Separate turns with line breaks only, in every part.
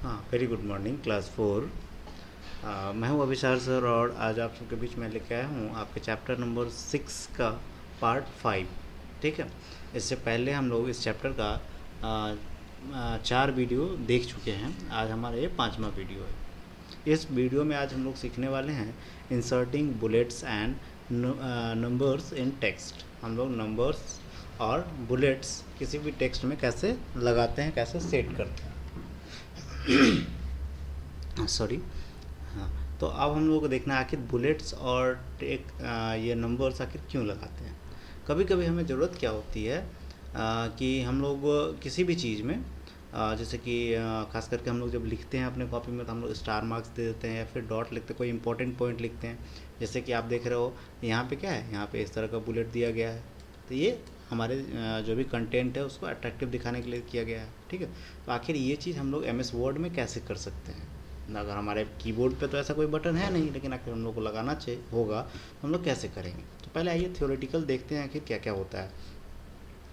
हाँ, very good morning class 4। मैं हूँ अभिसार सर और आज आप सबके बीच में लेके आया हूँ आपके चैप्टर नंबर 6 का पार्ट 5। ठीक है, इससे पहले हम लोग इस चैप्टर का 4 वीडियो देख चुके हैं। आज हमारा ये 5वां वीडियो है। इस वीडियो में आज हम लोग सीखने वाले हैं inserting bullets and numbers in text. हम लोग नंबर्स और बुलेट्स किसी भी टेक्स्ट में कैसे लगाते हैं, कैसे सेट करते हैं। सॉरी। हाँ, तो अब हम लोग को देखना है आखिर बुलेट्स और ये नंबर्स आखिर क्यों लगाते हैं। कभी कभी हमें ज़रूरत क्या होती है कि हम लोग किसी भी चीज़ में जैसे कि खास करके हम लोग जब लिखते हैं अपने कॉपी में तो हम लोग स्टार मार्क्स दे देते हैं या फिर डॉट लिखते हैं, कोई इंपॉर्टेंट पॉइंट लिखते हैं। जैसे कि आप देख रहे हो यहाँ पे क्या है, यहाँ पे इस तरह का बुलेट दिया गया है। तो ये हमारे जो भी कंटेंट है उसको अट्रैक्टिव दिखाने के लिए किया गया है। ठीक है, तो आखिर ये चीज़ हम लोग MS वर्ड में कैसे कर सकते हैं। अगर हमारे कीबोर्ड पे तो ऐसा कोई बटन है नहीं, लेकिन आखिर हम लोग को लगाना चाहिए होगा तो हम लोग कैसे करेंगे। तो पहले आइए थ्योरेटिकल देखते हैं आखिर क्या क्या होता है।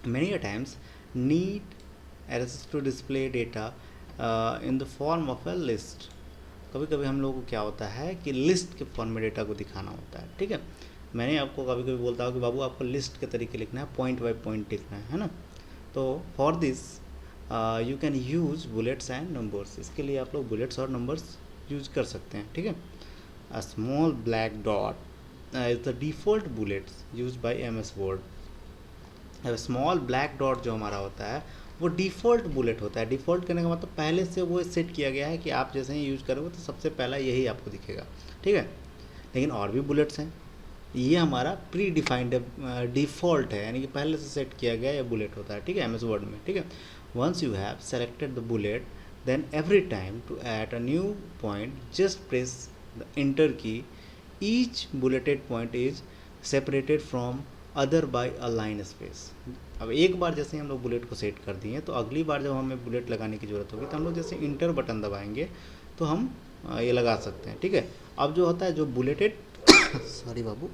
Many a times need errors to display data in the form of a list. कभी कभी हम लोग को क्या होता है कि लिस्ट के फॉर्म में डेटा को दिखाना होता है। ठीक है, मैंने आपको कभी कभी बोलता हूँ कि बाबू आपको लिस्ट के तरीके लिखना है, पॉइंट बाय पॉइंट लिखना है ना। तो for this you can use bullets and numbers. इसके लिए आप लोग बुलेट्स और नंबर्स यूज कर सकते हैं। ठीक है, a small black dot is the default bullets use by MS word. Small black dot जो हमारा होता है वो डिफ़ॉल्ट बुलेट होता है। डिफ़ॉल्ट करने का मतलब पहले से वो सेट किया गया है कि आप जैसे ही यूज़ करोगे तो सबसे पहला यही आपको दिखेगा। ठीक है, लेकिन और भी बुलेट्स हैं, ये हमारा प्री डिफाइंड डिफ़ॉल्ट है, यानी कि पहले से सेट किया गया ये बुलेट होता है। ठीक है, MS वर्ड में। ठीक है, once you have selected the bullet then every time to add a new point just press the enter key. Each bulleted point is separated from other by a line space. अब एक बार जैसे हम लोग bullet को set कर दिए तो अगली बार जब हमें बुलेट लगाने की ज़रूरत होगी तो हम लोग जैसे इंटर बटन दबाएंगे तो हम ये लगा सकते हैं। ठीक है, अब जो होता है जो बुलेटेड सॉरी बाबू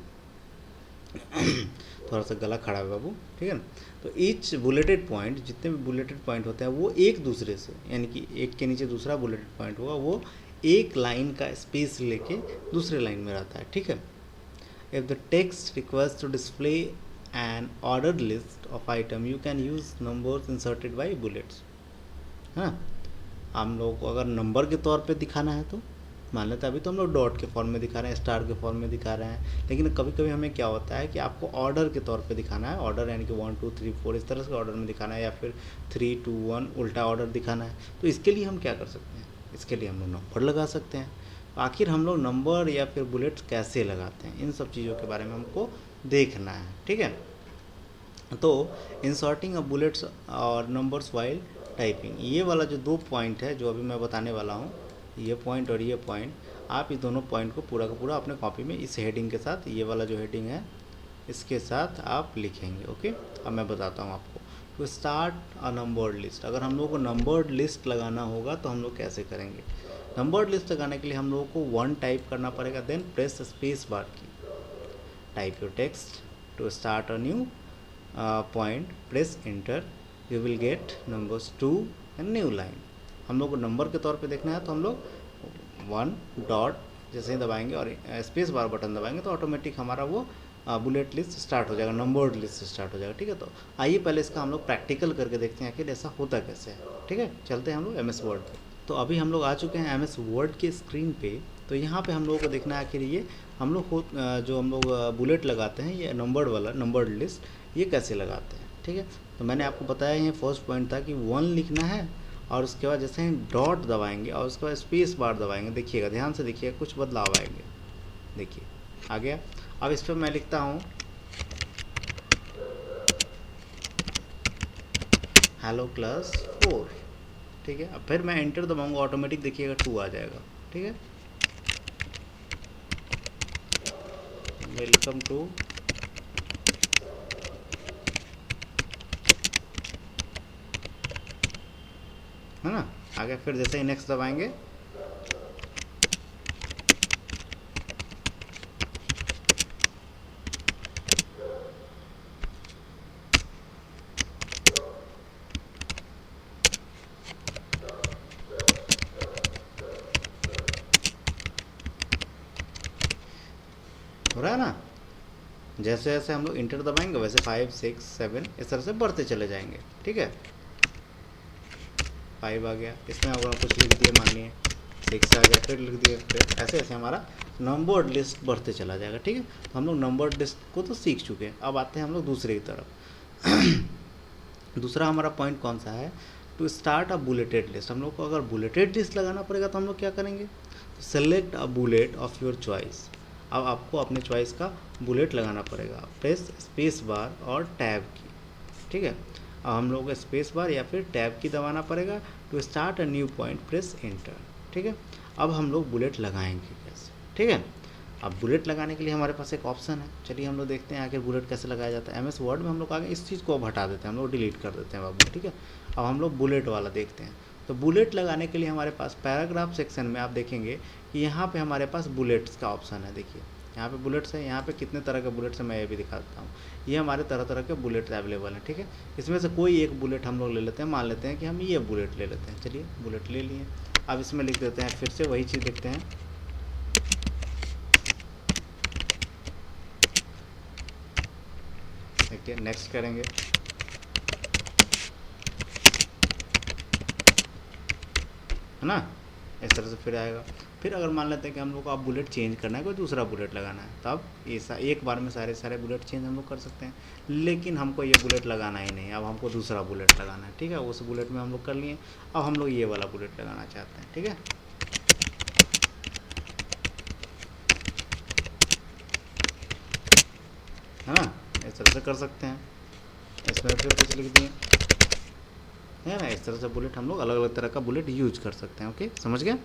थोड़ा सा गला खड़ा है बाबू। ठीक है ना, तो ईच बुलेटेड पॉइंट, जितने भी बुलेटेड पॉइंट होते हैं वो एक दूसरे से, यानी कि एक के नीचे दूसरा बुलेटेड पॉइंट होगा, वो एक लाइन का स्पेस लेके दूसरे लाइन में रहता है। ठीक है, if the text request to display an ordered list of item you can use numbers inserted by bullets. है ना, हम लोगों को अगर नंबर के तौर पे दिखाना है तो मान लेते हैं अभी तो हम लोग डॉट के फॉर्म में दिखा रहे हैं, स्टार के फॉर्म में दिखा रहे हैं, लेकिन कभी कभी हमें क्या होता है कि आपको ऑर्डर के तौर पे दिखाना है। ऑर्डर यानी कि 1 2 3 4 इस तरह से ऑर्डर में दिखाना है, या फिर 3 2 1 उल्टा ऑर्डर दिखाना है। तो इसके लिए हम क्या कर सकते हैं, इसके लिए हम लोग नंबर लगा सकते हैं। आखिर हम लोग नंबर या फिर बुलेट्स कैसे लगाते हैं, इन सब चीज़ों के बारे में हमको देखना है। ठीक है, तो इंसर्टिंग अ बुलेट्स और नंबर्स वाइल टाइपिंग, ये वाला जो 2 पॉइंट है जो अभी मैं बताने वाला हूँ, ये पॉइंट और ये पॉइंट, आप इस दोनों पॉइंट को पूरा का पूरा अपने कॉपी में इस हेडिंग के साथ, ये वाला जो हेडिंग है इसके साथ आप लिखेंगे। ओके, अब मैं बताता हूँ आपको। To start a numbered list, अगर हम लोग को नंबर्ड लिस्ट लगाना होगा तो हम लोग कैसे करेंगे। नंबर्ड लिस्ट लगाने के लिए हम लोगों को 1 टाइप करना पड़ेगा, देन प्रेस स्पेस बार की, type your text to start a new point, press enter, you will get numbers 2 and new line. हम लोग को नंबर के तौर पे देखना है तो हम लोग 1 डॉट जैसे ही दबाएंगे और स्पेस बार बटन दबाएंगे तो ऑटोमेटिक हमारा वो बुलेट लिस्ट स्टार्ट हो जाएगा, नंबर्ड लिस्ट स्टार्ट हो जाएगा। ठीक है, तो आइए पहले इसका हम लोग प्रैक्टिकल करके देखते हैं आखिर ऐसा होता कैसे है। ठीक है, चलते हैं हम लोग MS वर्ड पे। तो अभी हम लोग आ चुके हैं MS वर्ड के स्क्रीन पे। तो यहाँ पे हम लोगों को देखना है आखिर ये हम लोग जो हम लोग बुलेट लगाते हैं, ये नंबर्ड वाला नंबर्ड लिस्ट ये कैसे लगाते हैं। ठीक है, तो मैंने आपको बताया ये फर्स्ट पॉइंट था कि 1 लिखना है और उसके बाद जैसे ही डॉट दबाएंगे और उसके बाद स्पेस बार दबाएंगे, देखिएगा ध्यान से देखिएगा कुछ बदलाव आएंगे। देखिए आ गया। अब इस पर मैं लिखता हूँ हेलो क्लास 4। ठीक है, अब फिर मैं एंटर दबाऊंगा, ऑटोमेटिक देखिएगा 2 आ जाएगा। ठीक है, वेलकम टू है ना, आ गया। फिर जैसे ही नेक्स्ट दबाएंगे हो रहा है ना। जैसे जैसे हम लोग इंटर दबाएंगे वैसे 5 6 7 इस तरह से बढ़ते चले जाएंगे, ठीक है। 5 आ गया, इसमें अगर कुछ लिख दिए मानिए 6 आ गया, फिर लिख दिए, फिर ऐसे ऐसे हमारा नंबर लिस्ट बढ़ते चला जाएगा, ठीक है। तो हम लोग नंबर लिस्ट को तो सीख चुके हैं। अब आते हैं हम लोग दूसरे की तरफ। दूसरा हमारा पॉइंट कौन सा है, to start a bulleted list. हम लोग को अगर बुलेटेड लिस्ट लगाना पड़ेगा तो हम लोग क्या करेंगे, select a bullet of your choice. अब आपको अपने चॉइस का बुलेट लगाना पड़ेगा, प्रेस स्पेस बार और टैब की, ठीक है। अब हम लोग को स्पेस बार या फिर टैब की दबाना पड़ेगा। To start a new point press enter, ठीक है। अब हम लोग बुलेट लगाएंगे कैसे, ठीक है। अब बुलेट लगाने के लिए हमारे पास एक ऑप्शन है, चलिए हम लोग देखते हैं आखिर बुलेट कैसे लगाया जाता है। एमएस वर्ड में हम लोग आगे इस चीज़ को अब हटा देते हैं, हम लोग डिलीट कर देते हैं बाबू, ठीक है। अब हम लोग बुलेट वाला देखते हैं। तो बुलेट लगाने के लिए हमारे पास पैराग्राफ सेक्शन में आप देखेंगे कि यहाँ पे हमारे पास बुलेट्स का ऑप्शन है। देखिए यहाँ पे बुलेट्स है, यहाँ पे कितने तरह के बुलेट्स हैं मैं ये भी दिखा देता हूँ। ये हमारे तरह तरह के बुलेट्स अवेलेबल हैं, ठीक है। इसमें से कोई एक बुलेट हम लोग ले लेते हैं, मान लेते हैं कि हम ये बुलेट ले लेते हैं। चलिए बुलेट ले लिए, अब इसमें लिख देते हैं, फिर से वही चीज़ देखते हैं। देखिए नेक्स्ट करेंगे, है ना, इस तरह से फिर आएगा। फिर अगर मान लेते हैं कि हम लोग को अब बुलेट चेंज करना है, कोई दूसरा बुलेट लगाना है, तब ऐसा एक बार में सारे सारे बुलेट चेंज हम लोग कर सकते हैं। लेकिन हमको ये बुलेट लगाना ही नहीं, अब हमको दूसरा बुलेट लगाना है, ठीक है। उस बुलेट में हम लोग कर लिए, अब हम लोग ये वाला बुलेट लगाना चाहते हैं, ठीक है। ना, इस तरह से कर सकते हैं। इसमें फिर कुछ लिख दिए, है ना। इस तरह से बुलेट हम लोग अलग अलग तरह का बुलेट यूज कर सकते हैं। ओके, समझ गए।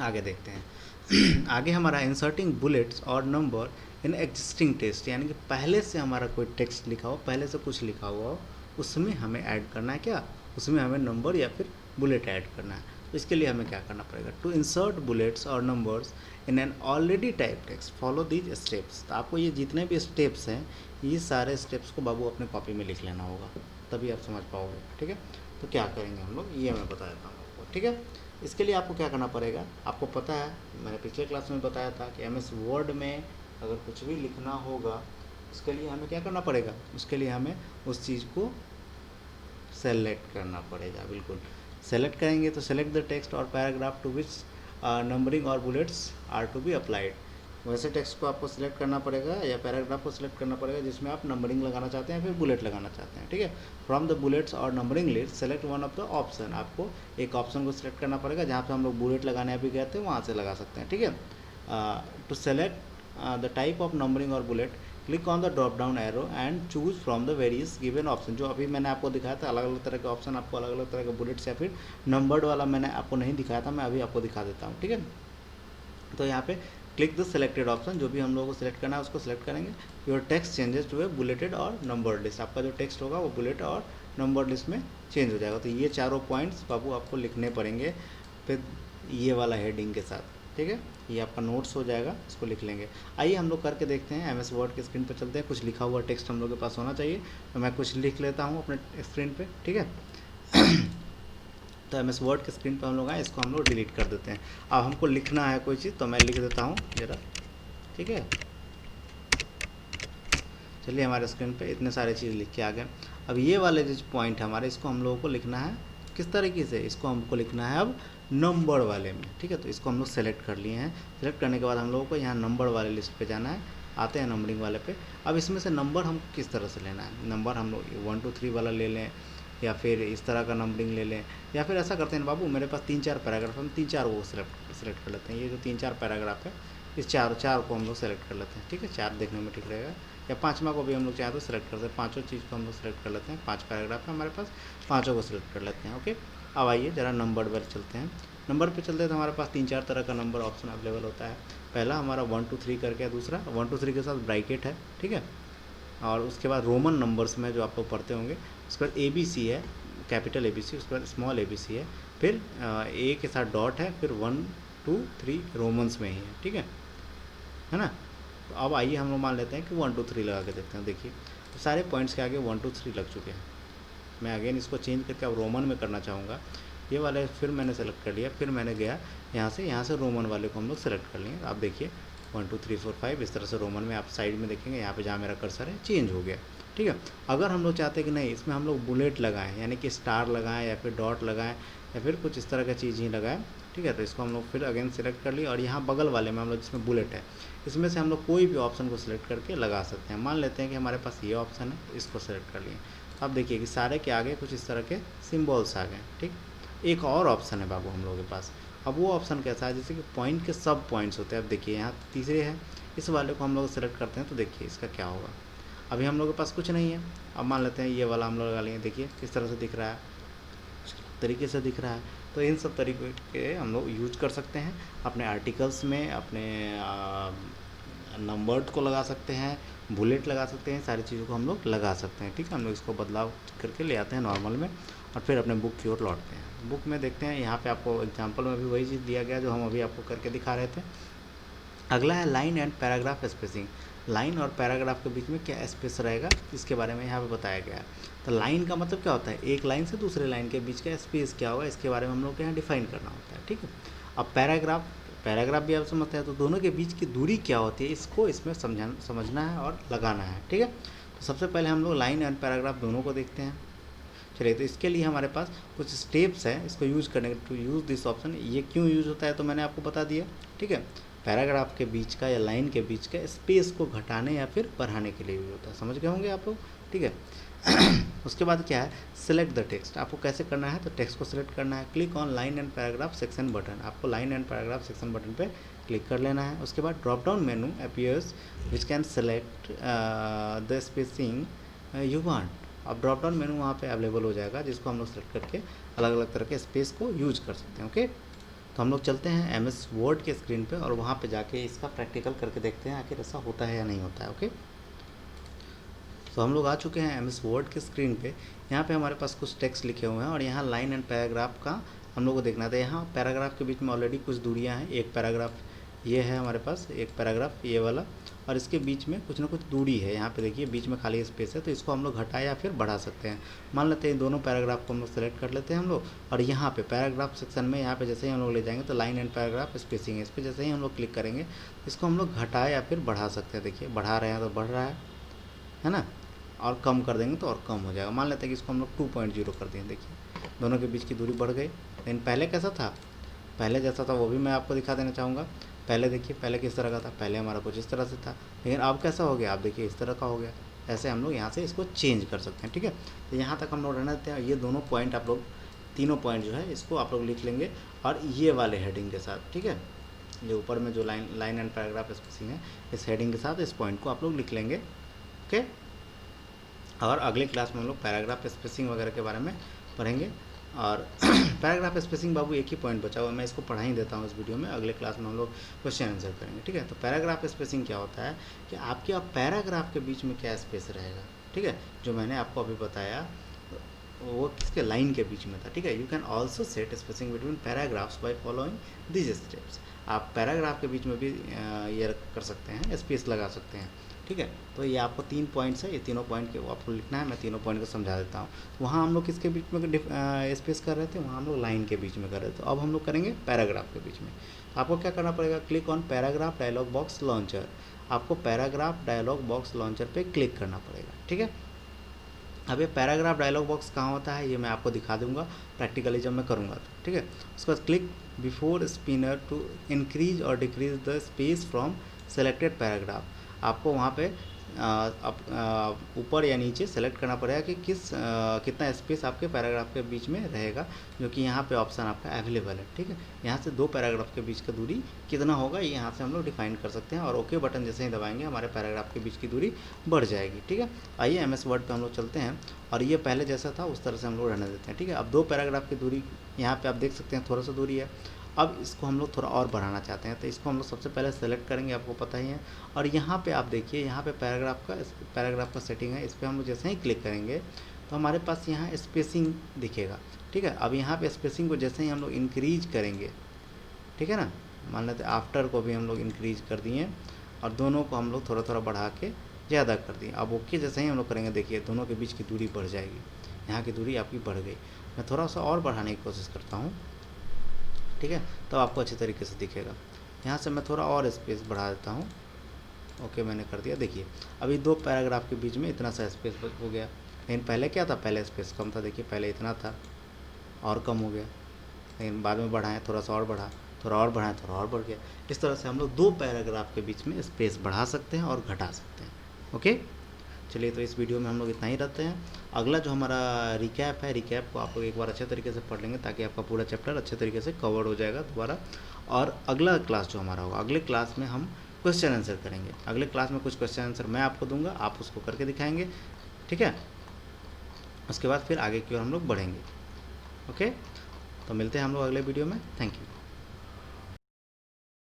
आगे देखते हैं। आगे हमारा इंसर्टिंग बुलेट्स और नंबर इन एग्जिस्टिंग टेक्स्ट, यानी कि पहले से हमारा कोई टेक्स्ट लिखा हो, पहले से कुछ लिखा हुआ हो, उसमें हमें ऐड करना है क्या, उसमें हमें नंबर या फिर बुलेट ऐड करना है। तो इसके लिए हमें क्या करना पड़ेगा, टू इंसर्ट बुलेट्स और numbers in an already type text follow these steps. तो आपको ये जितने भी स्टेप्स हैं, ये सारे स्टेप्स को बाबू अपने कॉपी में लिख लेना होगा, तभी आप समझ पाओगे, ठीक है। तो क्या करेंगे हम लोग, ये मैं बता देता हूँ आपको, ठीक है। इसके लिए आपको क्या करना पड़ेगा, आपको पता है मैंने पिछले क्लास में बताया था कि एमएस वर्ड में अगर कुछ भी लिखना होगा उसके लिए हमें क्या करना पड़ेगा, उसके लिए हमें उस चीज़ को सेलेक्ट करना पड़ेगा। बिल्कुल सेलेक्ट करेंगे तो सेलेक्ट द टेक्स्ट और पैराग्राफ टू विच नंबरिंग और bullets are to be applied. वैसे टेक्स्ट को आपको सिलेक्ट करना पड़ेगा या पैराग्राफ को सिलेक्ट करना पड़ेगा जिसमें आप नंबरिंग लगाना चाहते हैं फिर बुलेट लगाना चाहते हैं, ठीक है। फ्रॉम द बुलेट्स और numbering list select one of the option. आपको एक ऑप्शन को सिलेक्ट करना पड़ेगा, जहाँ पे हम लोग बुलेट लगाने अभी गए थे वहाँ से लगा सकते हैं, ठीक है। To select the type of numbering और bullet click on the drop down arrow and choose from the various given option. जो अभी मैंने आपको दिखाया था अलग अलग तरह के ऑप्शन, आपको अलग अलग तरह के बुलेट्स या फिर नंबर्ड वाला मैंने आपको नहीं दिखाया था, मैं अभी आपको दिखा देता हूँ, ठीक है। तो यहाँ पे क्लिक द सेलेक्टेड ऑप्शन, जो भी हम लोगों को सिलेक्ट करना है उसको सिलेक्ट करेंगे। Your text changes to a bulleted और नंबर्ड लिस्ट। आपका जो टेक्स्ट होगा वो बुलेट और नंबर्ड लिस्ट में चेंज हो जाएगा। तो ये चारों पॉइंट्स बाबू आपको लिखने पड़ेंगे फिर ये वाला हेडिंग के साथ, ठीक है। ये आपका नोट्स हो जाएगा, इसको लिख लेंगे। आइए हम लोग करके देखते हैं। एमएस वर्ड के स्क्रीन पर चलते हैं। कुछ लिखा हुआ टेक्स्ट हम लोग के पास होना चाहिए, तो मैं कुछ लिख लेता हूँ अपने स्क्रीन पर, ठीक है। तो एमएस वर्ड के स्क्रीन पर हम लोग आए, इसको हम लोग डिलीट कर देते हैं। अब हमको लिखना है कोई चीज़, तो मैं लिख देता हूँ जरा, ठीक है। चलिए हमारे स्क्रीन पे इतने सारे चीज़ लिख के आ गए। अब ये वाले जो पॉइंट है हमारे, इसको हम लोगों को लिखना है किस तरीके से, इसको हमको लिखना है अब नंबर वाले में, ठीक है। तो इसको हम लोग सेलेक्ट कर लिए हैं। सेलेक्ट करने के बाद हम लोगों को यहाँ नंबर वाले लिस्ट पे जाना है। आते हैं नंबरिंग वाले पे। अब इसमें से नंबर हम किस तरह से लेना है, नंबर हम लोग 1 2 3 वाला ले लें या फिर इस तरह का नंबरिंग ले लें, या फिर ऐसा करते हैं बाबू मेरे पास 3 4 पैराग्राफ, हम 3 4 वो सेलेक्ट कर लेते हैं। ये जो 3 4 पैराग्राफ है इस चार को हम लोग सेलेक्ट कर लेते हैं, ठीक है। 4 देखने में ठीक रहेगा। या 5वां को भी हम लोग चाहें तो सेलेक्ट करते हैं। पाँचों चीज़ को हम लोग सेलेक्ट कर लेते हैं। 5 पैराग्राफ है हमारे पास, पाँचों को सेलेक्ट कर लेते हैं। ओके, अब आइए ज़रा नंबर पर चलते हैं। नंबर पे चलते हैं तो हमारे पास 3 4 तरह का नंबर ऑप्शन अवेलेबल होता है। पहला हमारा 1 2 3 करके है, दूसरा 1 2 3 के साथ ब्रैकेट है, ठीक है। और उसके बाद रोमन नंबर्स में जो आप लोग पढ़ते होंगे, उसके बाद ABC है, कैपिटल ABC, उसके बाद स्मॉल ABC है, फिर A के साथ डॉट है, फिर 1 2 3 रोमन्स में ही है, ठीक है ना। तो अब आइए हम लोग मान लेते हैं कि 1 2 3 लगा के देखते हैं। देखिए तो सारे पॉइंट्स के आगे 1 2 3 लग चुके हैं। मैं अगेन इसको चेंज करके अब रोमन में करना चाहूँगा। ये वाले फिर मैंने सेलेक्ट कर लिया, फिर मैंने गया यहाँ से रोमन वाले को हम लोग सेलेक्ट कर लिए। आप देखिए 1 2 3 4 5 इस तरह से रोमन में आप साइड में देखेंगे, यहाँ पे जहाँ मेरा कर्सर है चेंज हो गया। ठीक है, अगर हम लोग चाहते हैं कि नहीं इसमें हम लोग बुलेट लगाएं, यानी कि स्टार लगाएं या फिर डॉट लगाएं या फिर कुछ इस तरह का चीज़ ही लगाएं, ठीक है, तो इसको हम लोग फिर अगेन सेलेक्ट कर लिए और यहाँ बगल वाले में हम लोग जिसमें बुलेट है इसमें से हम लोग कोई भी ऑप्शन को सिलेक्ट करके लगा सकते हैं। मान लेते हैं कि हमारे पास ये ऑप्शन है, तो इसको सेलेक्ट कर लिए। अब देखिए कि सारे के आगे कुछ इस तरह के सिम्बॉल्स आ गए। ठीक, एक और ऑप्शन है बाबू हम लोगों के पास। अब वो ऑप्शन कैसा है, जैसे कि पॉइंट के सब पॉइंट्स होते हैं। अब देखिए यहाँ तीसरे है, इस वाले को हम लोग सेलेक्ट करते हैं तो देखिए इसका क्या होगा। अभी हम लोग के पास कुछ नहीं है, अब मान लेते हैं ये वाला हम लोग लगा लिए, देखिए किस तरह से दिख रहा है, तरीके से दिख रहा है। तो इन सब तरीके के हम लोग यूज कर सकते हैं अपने आर्टिकल्स में, अपने नंबर्ड को लगा सकते हैं, बुलेट लगा सकते हैं, सारी चीज़ों को हम लोग लगा सकते हैं। ठीक है, हम लोग इसको बदलाव करके ले आते हैं नॉर्मल में और फिर अपने बुक की ओर लौटते हैं। बुक में देखते हैं, यहाँ पे आपको एग्जांपल में भी वही चीज़ दिया गया जो हम अभी आपको करके दिखा रहे थे। अगला है line and paragraph spacing. Line और पैराग्राफ के बीच में क्या स्पेस रहेगा इसके बारे में यहाँ पे बताया गया है। तो लाइन का मतलब क्या होता है, एक लाइन से दूसरे लाइन के बीच का स्पेस क्या होगा इसके बारे में हम लोग को यहाँ डिफाइन करना होता है। ठीक है, अब पैराग्राफ भी आप समझते हैं, तो दोनों के बीच की दूरी क्या होती है इसको इसमें समझना है और लगाना है। ठीक है, तो सबसे पहले हम लोग लाइन एंड पैराग्राफ दोनों को देखते हैं। चलिए, तो इसके लिए हमारे पास कुछ स्टेप्स हैं इसको यूज़ करने के। टू यूज़ दिस ऑप्शन, ये क्यों यूज़ होता है तो मैंने आपको बता दिया। ठीक है, पैराग्राफ के बीच का या लाइन के बीच का स्पेस को घटाने या फिर बढ़ाने के लिए यूज होता है, समझ गए होंगे आप लोग। ठीक है, उसके बाद क्या है, सिलेक्ट द टेक्स्ट। आपको कैसे करना है, तो टेक्स्ट को सिलेक्ट करना है। Click on line and paragraph section button, आपको line and paragraph section button पे क्लिक कर लेना है। उसके बाद drop down menu appears which can select the spacing you want. अब ड्रॉप डाउन मेनू वहाँ पे अवेलेबल हो जाएगा जिसको हम लोग सेलेक्ट करके अलग अलग तरह के स्पेस को यूज कर सकते हैं। ओके, तो हम लोग चलते हैं MS वर्ड के स्क्रीन पे और वहाँ पे जाके इसका प्रैक्टिकल करके देखते हैं आखिर ऐसा होता है या नहीं होता है। ओके, तो हम लोग आ चुके हैं MS वर्ड के स्क्रीन पे। यहाँ पे हमारे पास कुछ टेक्स्ट लिखे हुए हैं और यहाँ लाइन एंड पैराग्राफ का हम लोग को देखना था। यहाँ पैराग्राफ के बीच में ऑलरेडी कुछ दूरियाँ हैं, एक पैराग्राफ ये है हमारे पास, एक पैराग्राफ ये वाला, और इसके बीच में कुछ ना कुछ दूरी है। यहाँ पे देखिए बीच में खाली स्पेस है, तो इसको हम लोग घटा या फिर बढ़ा सकते हैं। मान लेते हैं दोनों पैराग्राफ को हम लोग सेलेक्ट कर लेते हैं हम लोग, और यहाँ पे पैराग्राफ सेक्शन में यहाँ पे जैसे ही हम लोग ले जाएंगे तो लाइन एंड पैराग्राफ स्पेसिंग है, इस पर जैसे ही हम लोग क्लिक करेंगे इसको हम लोग घटा या फिर बढ़ा सकते हैं। देखिए बढ़ा रहे हैं तो बढ़ रहा है ना, और कम कर देंगे तो और कम हो जाएगा। मान लेते हैं कि इसको हम लोग 2.0 कर दें, देखिए दोनों के बीच की दूरी बढ़ गई। लेकिन पहले कैसा था, पहले जैसा था वो भी मैं आपको दिखा देना चाहूँगा। पहले देखिए, पहले किस तरह का था, पहले हमारा कुछ इस तरह से था, लेकिन अब कैसा हो गया, आप देखिए इस तरह का हो गया। ऐसे हम लोग यहाँ से इसको चेंज कर सकते हैं। ठीक है, तो यहाँ तक हम लोग रहना देते हैं। ये दोनों पॉइंट आप लोग, तीनों पॉइंट जो है इसको आप लोग लिख लेंगे और ये वाले हेडिंग के साथ। ठीक है, ये ऊपर में जो लाइन एंड पैराग्राफ स्पेसिंग है इस हेडिंग के साथ इस पॉइंट को आप लोग लिख लेंगे। ओके, और अगले क्लास में हम लोग पैराग्राफ स्पेसिंग वगैरह के बारे में पढ़ेंगे। और पैराग्राफ स्पेसिंग बाबू एक ही पॉइंट बचा हुआ है, मैं इसको पढ़ा ही देता हूँ इस वीडियो में। अगले क्लास में हम लोग क्वेश्चन आंसर करेंगे। ठीक है, तो पैराग्राफ स्पेसिंग क्या होता है कि आपके अब पैराग्राफ के बीच में क्या स्पेस रहेगा। ठीक है, जो मैंने आपको अभी बताया वो किसके, लाइन के बीच में था। ठीक है, you can also set spacing between paragraphs by following this steps. आप पैराग्राफ के बीच में भी ये कर सकते हैं, स्पेस लगा सकते हैं। ठीक है, तो ये आपको 3 पॉइंट्स है, ये तीनों पॉइंट के आपको लिखना है। मैं तीनों पॉइंट को समझा देता हूँ। वहाँ हम लोग किसके बीच में स्पेस कर रहे थे, वहाँ हम लोग लाइन के बीच में कर रहे थे। तो अब हम लोग करेंगे पैराग्राफ के बीच में। आपको क्या करना पड़ेगा, click on paragraph dialog box launcher. आपको पैराग्राफ डायलॉग बॉक्स लॉन्चर पे क्लिक करना पड़ेगा। ठीक है, अब ये पैराग्राफ डायलॉग बॉक्स कहाँ होता है ये मैं आपको दिखा दूंगा प्रैक्टिकली जब मैं करूँगा तो। ठीक है, उसके बाद click before spinner to increase और decrease the space from selected paragraph. आपको वहाँ पे ऊपर या नीचे सेलेक्ट करना पड़ेगा कि कितना स्पेस आपके पैराग्राफ के बीच में रहेगा, जो कि यहाँ पे ऑप्शन आपका अवेलेबल है। ठीक है, यहाँ से 2 पैराग्राफ के बीच का दूरी कितना होगा ये यहाँ से हम लोग डिफाइन कर सकते हैं, और ओके बटन जैसे ही दबाएंगे हमारे पैराग्राफ के बीच की दूरी बढ़ जाएगी। ठीक है, आइए MS वर्ड पे हम लोग चलते हैं, और ये पहले जैसा था उस तरह से हम लोग रहने देते हैं। ठीक है, अब 2 पैराग्राफ की दूरी यहाँ पर आप देख सकते हैं, थोड़ा सा दूरी है। अब इसको हम लोग थोड़ा और बढ़ाना चाहते हैं, तो इसको हम लोग सबसे पहले सेलेक्ट करेंगे, आपको पता ही है। और यहाँ पे आप देखिए, यहाँ पे पैराग्राफ का सेटिंग है, इस पर हम लोग जैसे ही क्लिक करेंगे तो हमारे पास यहाँ स्पेसिंग दिखेगा। ठीक है, अब यहाँ पे स्पेसिंग को जैसे ही हम लोग इंक्रीज करेंगे, ठीक है ना, मान लेते आफ्टर को भी हम लोग इंक्रीज कर दिए और दोनों को हम लोग थोड़ा थोड़ा बढ़ा के ज़्यादा कर दिए। अब ओके जैसे ही हम लोग करेंगे, देखिए दोनों के बीच की दूरी बढ़ जाएगी, यहाँ की दूरी आपकी बढ़ गई। मैं थोड़ा सा और बढ़ाने की कोशिश करता हूँ। ठीक है, तो आपको अच्छे तरीके से दिखेगा। यहाँ से मैं थोड़ा और स्पेस बढ़ा देता हूँ। ओके मैंने कर दिया। देखिए अभी 2 पैराग्राफ के बीच में इतना सा स्पेस हो गया, लेकिन पहले क्या था, पहले स्पेस कम था। देखिए पहले इतना था और कम हो गया, लेकिन बाद में बढ़ाएं, थोड़ा सा और बढ़ा, थोड़ा और बढ़ाएं, थोड़ा और बढ़ गया। इस तरह से हम लोग 2 पैराग्राफ के बीच में स्पेस बढ़ा सकते हैं और घटा सकते हैं। ओके चलिए, तो इस वीडियो में हम लोग इतना ही रखते हैं। अगला जो हमारा रिकैप है, रिकैप को आप लोग एक बार अच्छे तरीके से पढ़ लेंगे ताकि आपका पूरा चैप्टर अच्छे तरीके से कवर हो जाएगा दोबारा। और अगला क्लास जो हमारा होगा, अगले क्लास में हम क्वेश्चन आंसर करेंगे। अगले क्लास में कुछ क्वेश्चन आंसर मैं आपको दूंगा, आप उसको करके दिखाएंगे, ठीक है। उसके बाद फिर आगे की ओर हम लोग बढ़ेंगे। ओके, तो मिलते हैं हम लोग अगले वीडियो में। Thank you.